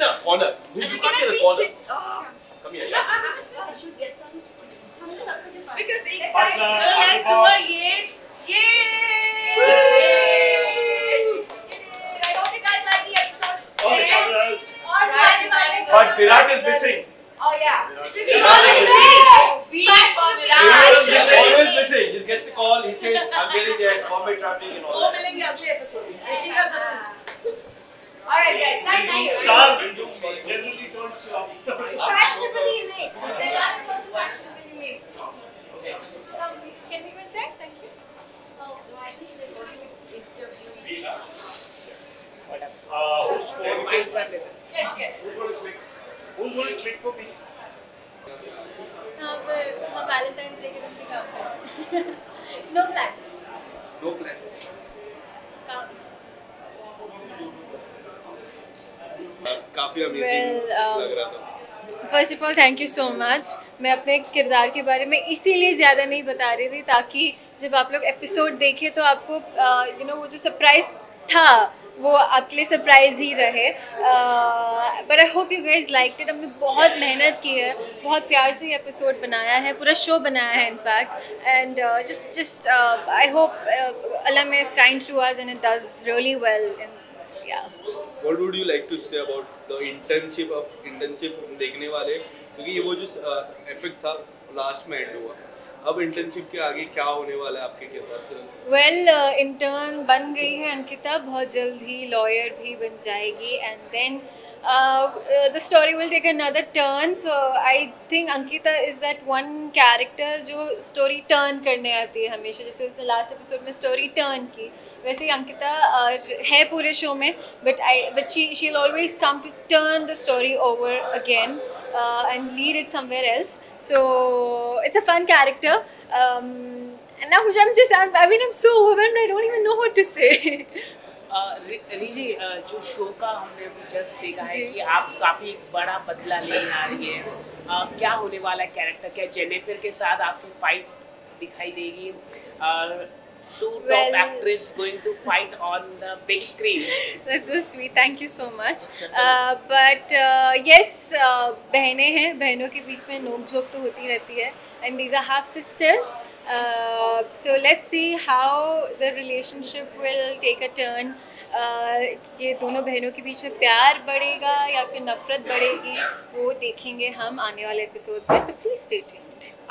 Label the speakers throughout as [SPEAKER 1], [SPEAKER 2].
[SPEAKER 1] a corner. You can't get a corner. Come here, yeah.
[SPEAKER 2] I should get some.
[SPEAKER 3] Because exactly. Let's do a yay! Yay!
[SPEAKER 2] I hope you guys like the episode.
[SPEAKER 1] But Virat is missing.
[SPEAKER 2] Oh yeah.
[SPEAKER 1] Virat is always missing. He gets a call. He says, "I'm getting there. Bombay traffic and all that."
[SPEAKER 2] Alright guys, thank you.
[SPEAKER 4] Stars generally don't stop.
[SPEAKER 2] Fashionably late.
[SPEAKER 5] Can we go inside? Thank you.
[SPEAKER 4] Who's going to click?
[SPEAKER 2] Yes.
[SPEAKER 4] Who's going to click for me?
[SPEAKER 5] हाँ पर हम Valentine's Day के दिन भी काम करें. No plans.
[SPEAKER 1] No plans. काफी amazing लग रहा था.
[SPEAKER 5] First of all thank you so much. मैं अपने किरदार के बारे में इसीलिए ज़्यादा नहीं बता रही थी ताकि जब आप लोग एपिसोड देखें तो आपको वो जो सरप्राइज था वो आपके लिए सरप्राइज ही रहे. But I hope you guys like it. हमने बहुत मेहनत की है, बहुत प्यार से ये एपिसोड बनाया है, पूरा शो बनाया है in fact. And just I hope Allah is kind to us and it does really well. Yeah.
[SPEAKER 1] What would you like to say about the internship देखने वाले, क्योंकि ये वो जो एपिक था लास्ट में एंड हुआ, अब इंटर्नशिप के आगे क्या होने वाला है आपके किरदार से?
[SPEAKER 5] वेल इंटर्न बन गई है अंकिता, बहुत जल्द ही लॉयर भी बन जाएगी. And then the story will take another turn. So I think Ankita is that one character जो story turn करने आती है हमेशा. जैसे उसने लास्ट एपिसोड में story turn की, वैसे ही अंकिता है पूरे शो में. but she'll always come to turn the story over again and lead it somewhere else. So it's a fun character. And now I'm so overwhelmed. I don't even know what to say.
[SPEAKER 3] Riji जो show का हमने just देखा है कि आप काफ़ी बड़ा बदला लेने आ रही है. क्या होने वाला है कैरेक्टर? क्या जेनिफर के साथ आपकी फाइट दिखाई देगी? Two top actors going to fight on the big screen.
[SPEAKER 5] That's so sweet. Thank you so much. But yes, बहनें हैं, बहनों के बीच में नोक झोंक तो होती रहती है. And these are half sisters. So let's see how the relationship will take a turn. ये दोनों बहनों के बीच में प्यार बढ़ेगा या फिर नफरत बढ़ेगी, वो देखेंगे हम आने वाले एपिसोड्स में. So please stay tuned.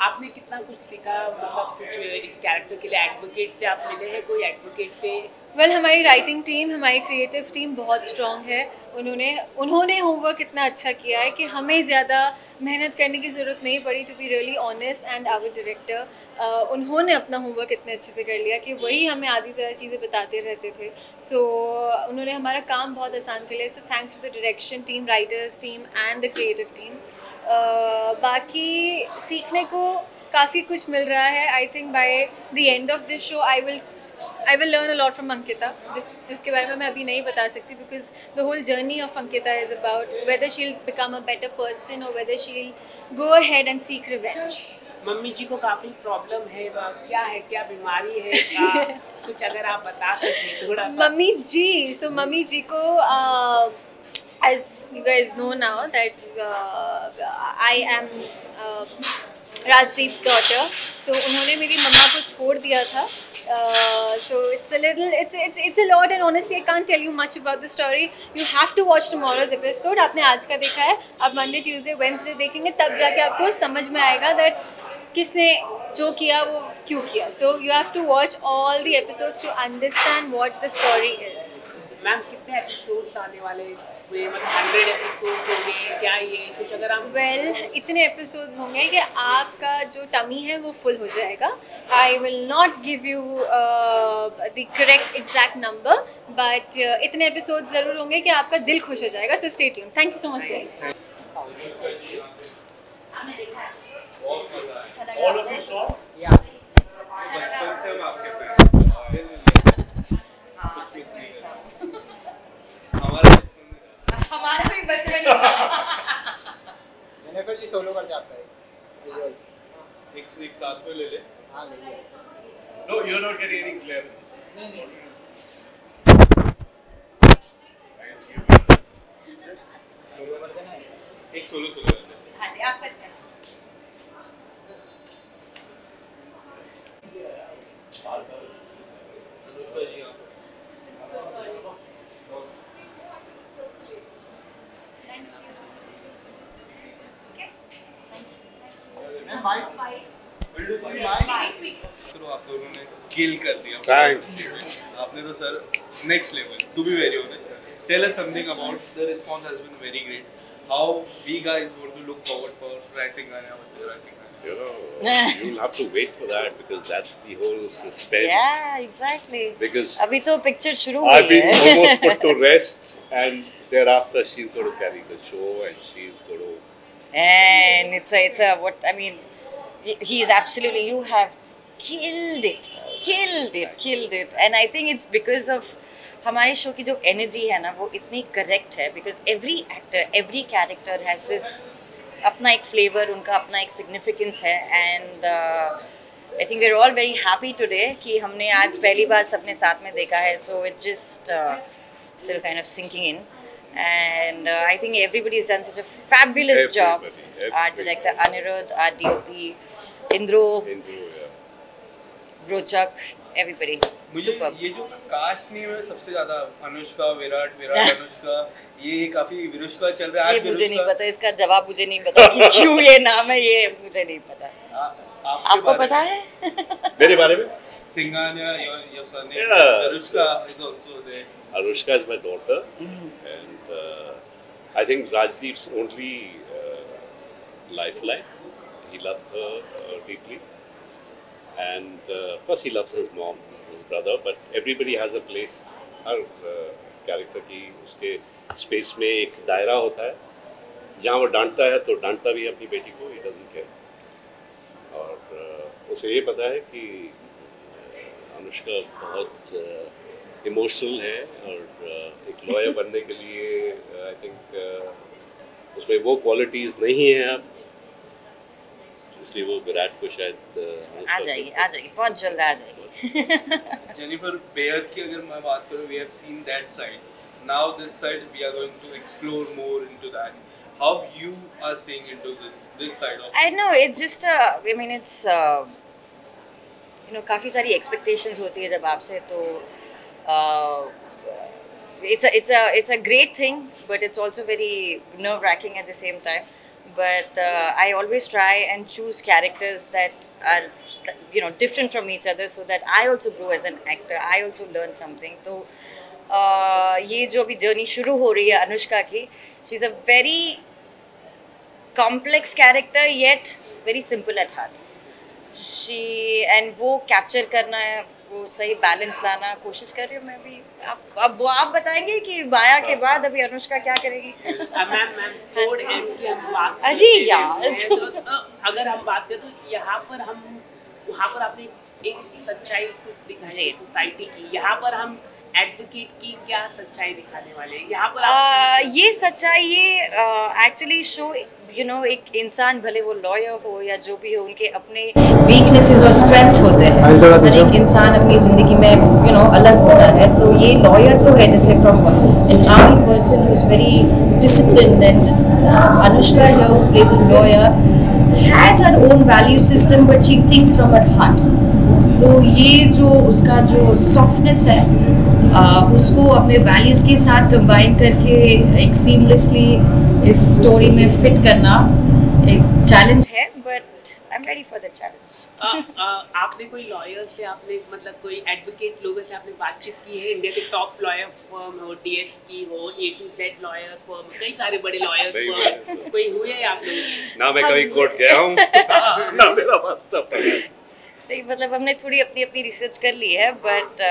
[SPEAKER 3] आपने कितना कुछ सीखा? मतलब कुछ इस कैरेक्टर के लिए एडवोकेट से आप मिले हैं? कोई एडवोकेट से?
[SPEAKER 5] वेल हमारी राइटिंग टीम, हमारी क्रिएटिव टीम बहुत स्ट्रॉन्ग है. उन्होंने होमवर्क इतना अच्छा किया है कि हमें ज़्यादा मेहनत करने की ज़रूरत नहीं पड़ी. To be really honest, and our director उन्होंने अपना होमवर्क इतने अच्छे से कर लिया कि वही हमें आधी ज़्यादा चीज़ें बताते रहते थे. सो उन्होंने हमारा काम बहुत आसान कर लिया. So thanks to the direction team, writers team and the creative team. बाकी सीखने को काफ़ी कुछ मिल रहा है. I think by the end of this show I will learn a lot from Ankita, जिसके बारे में मैं अभी नहीं बता सकती, because the whole journey of Ankita is about whether she'll become a better person or whether she'll go ahead and seek revenge.
[SPEAKER 3] Mummy जी को काफ़ी प्रॉब्लम है, क्या है, क्या बीमारी है? कुछ अगर आप बता सकें थोड़ा सा.
[SPEAKER 5] मम्मी जी को as you guys know now that I am Rajdeep's daughter. So उन्होंने मेरी मम्मा को छोड़ दिया था. So it's a lot, and honestly I can't tell you much about the story. You have to watch tomorrow's episode. आपने आज का देखा है, आप Monday, Tuesday, Wednesday देखेंगे, तब जाके आपको समझ में आएगा that किसने जो किया वो क्यों किया. So you have to watch all the episodes to understand what the story is.
[SPEAKER 3] Ma'am कितने एपिसोड्स आने वाले हैं? मतलब 100 एपिसोड्स होंगे क्या? ये कुछ अगर हम
[SPEAKER 5] इतने एपिसोड्स होंगे कि आपका जो टमी है वो फुल हो जाएगा. I will not give you the correct exact number, but इतने एपिसोड्स ज़रूर होंगे कि आपका दिल खुश हो जाएगा. So stay tuned. Thank you so much guys.
[SPEAKER 4] All of you saw?
[SPEAKER 3] या
[SPEAKER 2] हमारा भी बचपन
[SPEAKER 6] जेनिफर जी सोलो करते आपका
[SPEAKER 1] एक साथ में ले ले.
[SPEAKER 6] हाँ ले लिया.
[SPEAKER 4] No, you're not getting any clear.
[SPEAKER 1] एक सोलो सोलो
[SPEAKER 2] हाँ जी आप करते हैं
[SPEAKER 1] अनुष्का जी आप चलो आप दोनों ने किल कर दिया आपने तो sir next level to be very honest tell us something about the response has been very great how we guys want to look forward for Rising Gana versus Rising Gana.
[SPEAKER 7] You know, you'll have to wait for that because that's the whole suspense.
[SPEAKER 8] Yeah, exactly.
[SPEAKER 7] Because
[SPEAKER 8] अभी तो picture शुरू
[SPEAKER 7] I've
[SPEAKER 8] हुई
[SPEAKER 7] been
[SPEAKER 8] है.
[SPEAKER 7] almost put to rest, and thereafter she's going to carry the show, and she's going to.
[SPEAKER 8] And it's a what I mean. He's absolutely. You have killed it, and I think it's because of हमारे show की जो energy है ना वो इतनी correct है because every actor every character has this अपना एक फ्लेवर उनका अपना एक सिग्निफिकेंस है and I think we are all very happy today कि हमने आज पहली बार सबने साथ में देखा है so it's just still kind of sinking in and I think everybody is done such a fabulous job our director Aniruddha our DOP Indro Rochak everybody
[SPEAKER 1] मुझे ये जो कास्ट नेम है सबसे ज्यादा अनुष्का विराट अनुष्का ये काफी विरुष्का चल रहा है
[SPEAKER 8] ये मुझे नहीं पता इसका जवाब मुझे नहीं पता कि क्यों ये नाम है ये मुझे नहीं पता आपको पता है
[SPEAKER 7] मेरे बारे में
[SPEAKER 1] Singanya your son
[SPEAKER 7] Yeah.
[SPEAKER 1] Anushka is also there
[SPEAKER 7] Anushka is my daughter, and I think Rajdeep's only lifeline. He loves her deeply, and of course he loves his mom, his brother. But everybody has a place. Her character की उसके space में एक दायरा होता है जहाँ वो डांटता है तो डांटता भी है अपनी बेटी को. He doesn't care. और उसे ये पता है कि अनुष्का बहुत इमोशनल है और एक लॉयर बनने के लिए आई थिंक उसमें वो क्वालिटीज़ नहीं है अब, इसलिए वो विराट को शायद
[SPEAKER 8] आ जाएगी बहुत जल्द आ जाएगी.
[SPEAKER 1] जेनिफर बेयर की अगर मैं बात करूँ, we have seen that side. Now this side we are going to explore more into that. How you are seeing into this side of?
[SPEAKER 8] I know it's just I mean it's काफ़ी सारी expectations होती है जब आपसे तो it's a great thing but it's also very nerve-wracking at the same time. But I always try and choose characters that are different from each other so that I also grow as an actor. I also learn something. तो ये जो अभी journey शुरू हो रही है अनुष्का की, she's a very complex character yet very simple at heart. And वो कैप्चर करना है, वो सही बैलेंस लाना कोशिश कर रही हूँ मैं भी. आप बताएंगे कि माया के बाद अभी अनुष्का क्या करेगी?
[SPEAKER 3] मैम कोड एम की हम बात
[SPEAKER 8] अरे यार
[SPEAKER 3] अगर हम बात करें तो यहाँ पर आपने एक सच्चाई कुछ दिखाई सोसाइटी की, यहाँ पर हम एडवोकेट की क्या सच्चाई दिखाने वाले हैं यहाँ पर?
[SPEAKER 8] ये सच्चाई ये एक्चुअली शो एक इंसान भले वो लॉयर हो या जो भी हो उनके अपने वीकनेसेस और स्ट्रेंथ्स होते हैं. हर एक इंसान अपनी ज़िंदगी में अलग होता है. तो ये लॉयर तो है जैसे from an army person who is very disciplined and Anushka here who plays a lawyer has her own value system but she thinks from her heart. तो ये जो उसका जो सॉफ्टनेस है उसको अपने वैल्यूज़ के साथ कंबाइन करके एक सीमलेसली इस स्टोरी में फिट करना एक चैलेंज है but I am ready for the challenge.
[SPEAKER 3] आपने कोई लॉयर से आपने मतलब कोई एडवोकेट लोगों से आपने बातचीत की है? इंडिया के टॉप लॉयर फर्म हो, डीएस की हो, A to Z lawyer firm, कई सारे बड़े लॉयर फर्म कोई हुए हैं आप लोग?
[SPEAKER 7] ना मैं कभी कोर्ट गया हूँ ना मेरा वास्ता पड़ा.
[SPEAKER 8] नहीं मतलब हमने थोड़ी अपनी रिसर्च कर ली है बट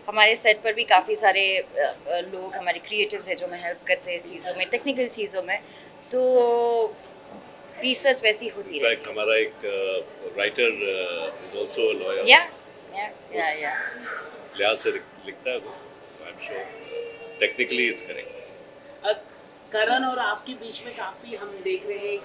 [SPEAKER 8] हमारे सेट पर भी काफ़ी सारे लोग हमारे क्रिएटिव्स हैं जो हमें हेल्प करते हैं इस चीज़ों में, टेक्निकल चीज़ों में. तो रिसर्च वैसी होती है.
[SPEAKER 7] हमारा एक writer is also a lawyer.
[SPEAKER 8] या
[SPEAKER 7] लिहाज से लिखता है वो. I am sure technically it's correct.
[SPEAKER 3] Karan और आपके बीच में काफ़ी हम देख रहे हैं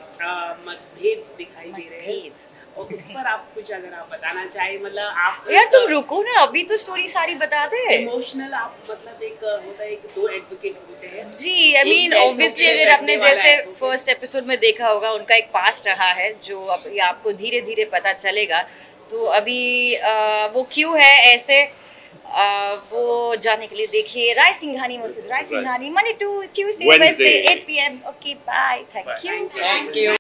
[SPEAKER 3] मतभेद दिखाई दे रहे हैं. उस पर आप कुछ अगर आप बताना चाहें, मतलब आप
[SPEAKER 8] यार तुम रुको ना, अभी तो स्टोरी सारी बता दे।
[SPEAKER 3] इमोशनल आप मतलब एक होता है कि दो एडवोकेट होते हैं
[SPEAKER 8] जी, आई मीन ऑब्वियसली अगर आपने जैसे फर्स्ट एपिसोड में देखा होगा, उनका एक पास्ट रहा है जो अब ये आपको धीरे धीरे पता चलेगा। तो अभी वो क्यों है ऐसे, वो जाने के लिए देखिए Rai Singhani versus Rai Singhani, Monday to Tuesday Wednesday 8 PM। Okay bye, thank you.
[SPEAKER 3] Thank you.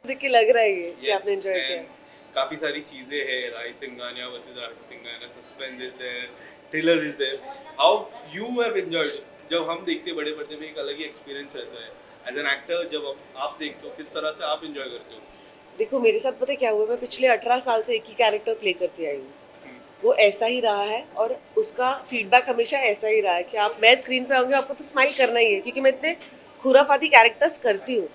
[SPEAKER 9] देख के लग रहा है ये कि आपने
[SPEAKER 1] Yes,
[SPEAKER 9] एंजॉय किया।
[SPEAKER 1] and काफी सारी चीजें हैं, Rai Singhania versus Rai Singhania, suspense is there, thriller is there. How you have enjoyed? जब हम देखते हैं बड़े पर्दे में एक अलग ही एक्सपीरियंस रहता है एज एन एक्टर, जब आप देखते हो किस तरह से आप एंजॉय करते हो?
[SPEAKER 9] देखो मेरे साथ पता है क्या हुआ, मैं पिछले 18 साल से एक ही कैरेक्टर प्ले करती आई हूँ। वो ऐसा ही रहा है और उसका फीडबैक हमेशा ऐसा ही रहा है कि आप, मैं स्क्रीन पे आऊँगी आपको तो स्माइल करना ही है, क्योंकि मैं इतने खुराफाती कैरेक्टर्स करती हूँ।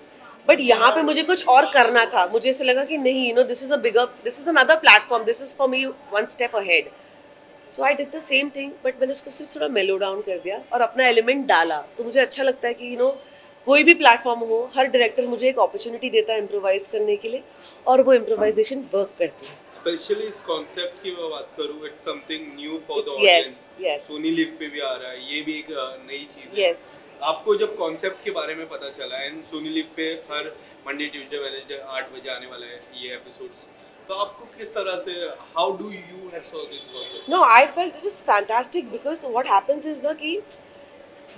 [SPEAKER 9] बट यहाँ पे मुझे कुछ और करना था, मुझे ऐसा लगा कि नहीं, you know, this is another platform, this is for me one step ahead. So I did the same thing, but मैंने उसको सिर्फ थोड़ा मेलो डाउन कर दिया और अपना एलिमेंट डाला। तो मुझे अच्छा लगता है कि यू नो, कोई भी प्लेटफॉर्म हो, हर डायरेक्टर मुझे एक अपॉर्चुनिटी देता है इम्प्रोवाइज करने के लिए, और वो इम्प्रोवाइजेशन वर्क करती है।
[SPEAKER 1] स्पेशली इस कॉन्सेप्ट की मैं बात करूँ, it's something new for the
[SPEAKER 9] It's-
[SPEAKER 1] audience.
[SPEAKER 9] yes.
[SPEAKER 1] Sony LIV पे भी आ रहा है, ये भी एक नई चीज है।
[SPEAKER 9] यस,
[SPEAKER 1] आपको जब कॉन्सेप्ट के बारे में पता चला, एंड सोनी लिव पे हर मंडे ट्यूसडे वेडनेसडे 8 बजे आने वाला है ये एपिसोड्स, तो आपको किस तरह से, how do you have saw this concept?
[SPEAKER 9] No, I felt it is fantastic because what happens is ना कि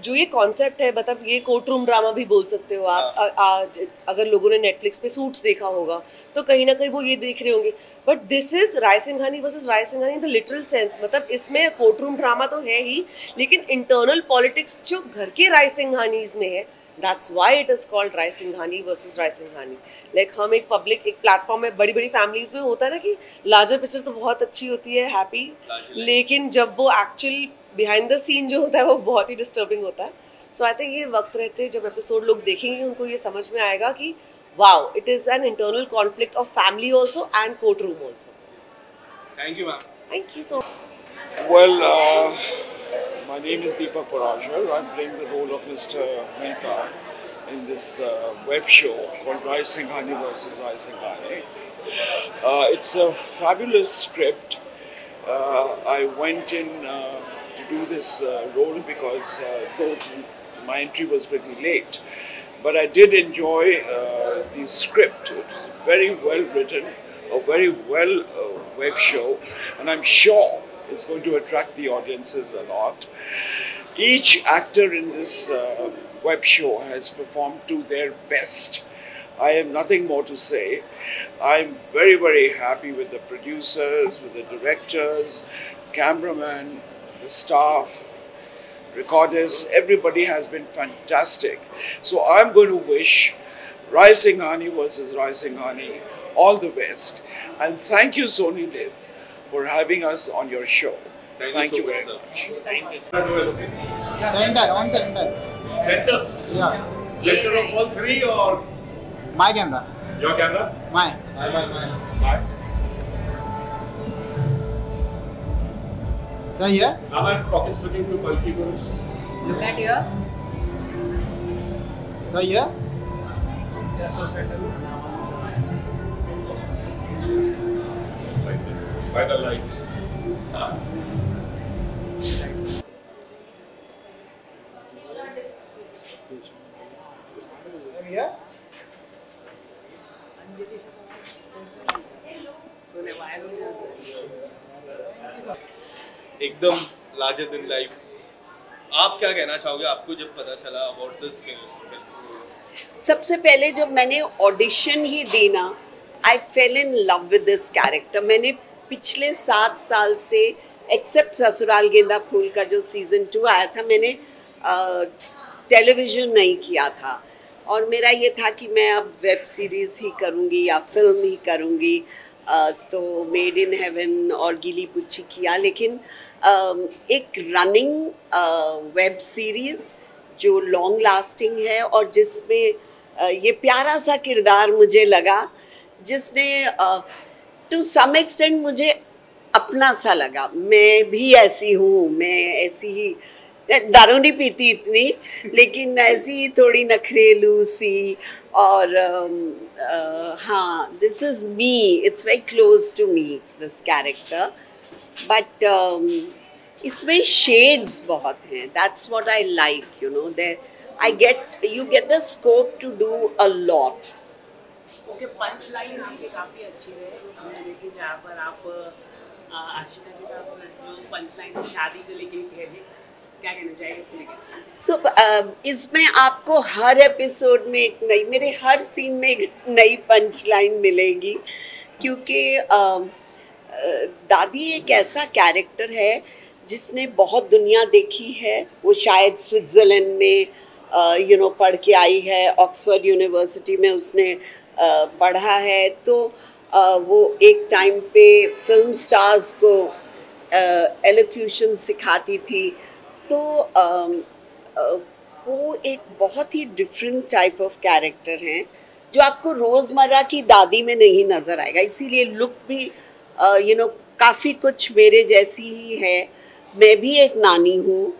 [SPEAKER 9] जो ये कॉन्सेप्ट है, मतलब ये कोर्ट रूम ड्रामा भी बोल सकते हो आप। अगर लोगों ने नेटफ्लिक्स पे सूट्स देखा होगा तो कहीं ना कहीं वो ये देख रहे होंगे, but this is Rai Singhani versus Rai Singhani in the literal sense. मतलब इसमें कोर्ट रूम ड्रामा तो है ही, लेकिन इंटरनल पॉलिटिक्स जो घर के राय सिंघानीज में है, that's why it is called Rai Singhani versus Rai Singhani. Like हम एक पब्लिक, एक प्लेटफॉर्म में, बड़ी बड़ी फैमिलीज में होता है ना कि लार्जर पिक्चर तो बहुत अच्छी होती है, हैप्पी, लेकिन जब वो एक्चुअल बिहाइंड द सीन जो होता है वो बहुत ही डिस्टर्बिंग होता है। सो आई थिंक ये वक्त रहते जब एपिसोड लोग देखेंगे उनको ये समझ में आएगा कि wow, it is an internal conflict of family also and court room also.
[SPEAKER 1] Thank you ma'am.
[SPEAKER 9] Thank you so
[SPEAKER 10] Well, my name is Deepak Parajar. I'm playing the role of Mr. Mehta in this web show called Rai Singhani versus Rai Singhani. It's a fabulous script. I went in to do this role because though my entry was pretty late, but I did enjoy the script. It was very well written, a very well web show, and I'm sure it's going to attract the audiences a lot. Each actor in this web show has performed to their best. I have nothing more to say. I'm very, very happy with the producers, with the directors, cameraman, the staff, recorders. Everybody has been fantastic. So I'm going to wish Rai Singhani versus Rai Singhani all the best. And thank you, Sony Liv, for having us on your show. Thank you
[SPEAKER 1] so
[SPEAKER 10] very
[SPEAKER 1] much,
[SPEAKER 10] much.
[SPEAKER 3] Thank you.
[SPEAKER 6] Center, on center.
[SPEAKER 4] Center.
[SPEAKER 6] Yeah.
[SPEAKER 4] Center of all three or
[SPEAKER 6] My camera.
[SPEAKER 4] your camera?
[SPEAKER 6] My.
[SPEAKER 4] Bye.
[SPEAKER 6] Sir, here?
[SPEAKER 4] Now I'm pocket switching to Palki Gurus.
[SPEAKER 8] Look at here.
[SPEAKER 6] Sir, here?
[SPEAKER 4] Yes, sir, center. By the lights.
[SPEAKER 6] Here?
[SPEAKER 1] एकदम larger than life. आप क्या कहना चाहोगे, आपको जब पता चला about this film?
[SPEAKER 11] सबसे पहले जब मैंने ऑडिशन ही दी ना, I fell in love with this character. मैंने पिछले 7 साल से, एक्सेप्ट ससुराल गेंदा फूल का जो सीज़न 2 आया था, मैंने टेलीविज़न नहीं किया था, और मेरा ये था कि मैं अब वेब सीरीज़ ही करूँगी या फिल्म ही करूँगी। तो मेड इन हेवन और गिली पुच्ची किया, लेकिन एक रनिंग वेब सीरीज़ जो लॉन्ग लास्टिंग है और जिसमें ये प्यारा सा किरदार मुझे लगा, जिसने टू सम एक्सटेंट मुझे अपना सा लगा। मैं भी ऐसी हूँ, मैं ऐसी ही, दारू नहीं पीती इतनी, लेकिन ऐसी ही थोड़ी नखरेलू सी। और हाँ, this is me, it's very close to me this character, but इसमें शेड्स बहुत हैं। That's what I like, you know, there you get the scope to do a lot.
[SPEAKER 3] Okay, punch line आपके काफ़ी अच्छी रहे हमने देखी, जहाँ पर आप आशिका के साथ जो पंच लाइन शादी को लेके कह रहे, क्या कहना चाहिए इसको लेके?
[SPEAKER 11] सो इसमें आपको हर एपिसोड में एक नई, मेरे हर सीन में एक नई पंच लाइन मिलेगी, क्योंकि दादी एक ऐसा कैरेक्टर है जिसने बहुत दुनिया देखी है। वो शायद स्विट्ज़रलैंड में पढ़ के आई है, ऑक्सफोर्ड यूनिवर्सिटी में उसने पढ़ा है। तो वो एक टाइम पे फिल्म स्टार्स को एलोक्यूशन सिखाती थी। तो वो एक बहुत ही डिफरेंट टाइप ऑफ कैरेक्टर हैं जो आपको रोज़मर्रा की दादी में नहीं नज़र आएगा। इसीलिए लुक भी काफ़ी कुछ मेरे जैसी ही है। मैं भी एक नानी हूँ,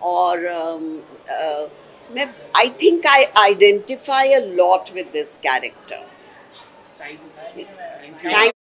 [SPEAKER 11] और मैं I think I identify a lot with this character.
[SPEAKER 3] Thank you.